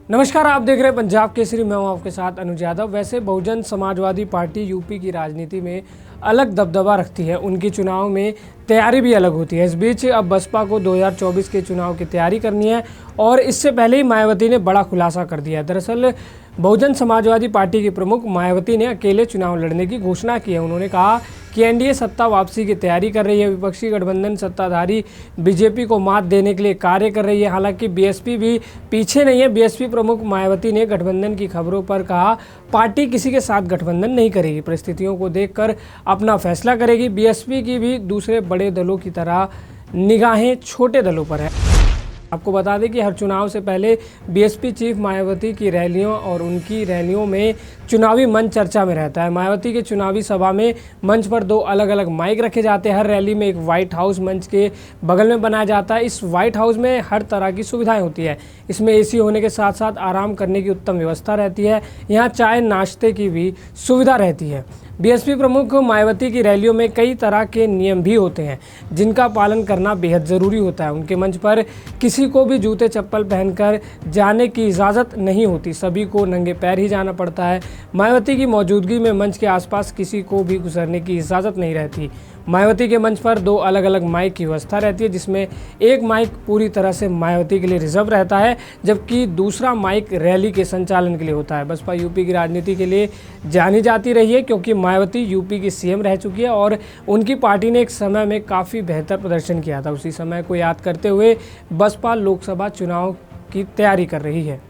नमस्कार, आप देख रहे हैं पंजाब केसरी। मैं हूं आपके साथ अनुज यादव। वैसे बहुजन समाजवादी पार्टी यूपी की राजनीति में अलग दबदबा रखती है, उनकी चुनाव में तैयारी भी अलग होती है। इस बीच अब बसपा को 2024 के चुनाव की तैयारी करनी है और इससे पहले ही मायावती ने बड़ा खुलासा कर दिया है। दरअसल बहुजन समाजवादी पार्टी की प्रमुख मायावती ने अकेले चुनाव लड़ने की घोषणा की है। उन्होंने कहा कि एनडीए सत्ता वापसी की तैयारी कर रही है, विपक्षी गठबंधन सत्ताधारी बीजेपी को मात देने के लिए कार्य कर रही है। हालांकि बीएसपी भी पीछे नहीं है। बीएसपी प्रमुख मायावती ने गठबंधन की खबरों पर कहा, पार्टी किसी के साथ गठबंधन नहीं करेगी, परिस्थितियों को देखकर अपना फैसला करेगी। बीएसपी की भी दूसरे बड़े दलों की तरह निगाहें छोटे दलों पर है। आपको बता दें कि हर चुनाव से पहले बीएसपी चीफ मायावती की रैलियों और उनकी रैलियों में चुनावी मंच चर्चा में रहता है। मायावती के चुनावी सभा में मंच पर दो अलग अलग माइक रखे जाते हैं। हर रैली में एक व्हाइट हाउस मंच के बगल में बनाया जाता है। इस व्हाइट हाउस में हर तरह की सुविधाएं होती है। इसमें एसी होने के साथ साथ आराम करने की उत्तम व्यवस्था रहती है। यहाँ चाय नाश्ते की भी सुविधा रहती है। बीएसपी प्रमुख मायावती की रैलियों में कई तरह के नियम भी होते हैं जिनका पालन करना बेहद ज़रूरी होता है। उनके मंच पर किसी को भी जूते चप्पल पहनकर जाने की इजाज़त नहीं होती, सभी को नंगे पैर ही जाना पड़ता है। मायावती की मौजूदगी में मंच के आसपास किसी को भी गुजरने की इजाज़त नहीं रहती। मायावती के मंच पर दो अलग अलग माइक की व्यवस्था रहती है, जिसमें एक माइक पूरी तरह से मायावती के लिए रिजर्व रहता है, जबकि दूसरा माइक रैली के संचालन के लिए होता है। बसपा यूपी की राजनीति के लिए जानी जाती रही है क्योंकि मायावती यूपी की सीएम रह चुकी है और उनकी पार्टी ने एक समय में काफ़ी बेहतर प्रदर्शन किया था। उसी समय को याद करते हुए बसपा लोकसभा चुनाव की तैयारी कर रही है।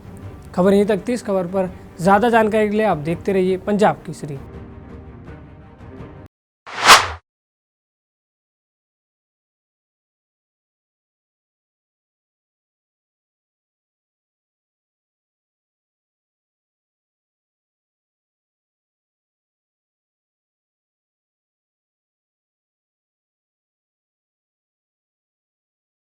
खबर यहीं तक थी। इस खबर पर ज़्यादा जानकारी के लिए आप देखते रहिए पंजाब केसरी।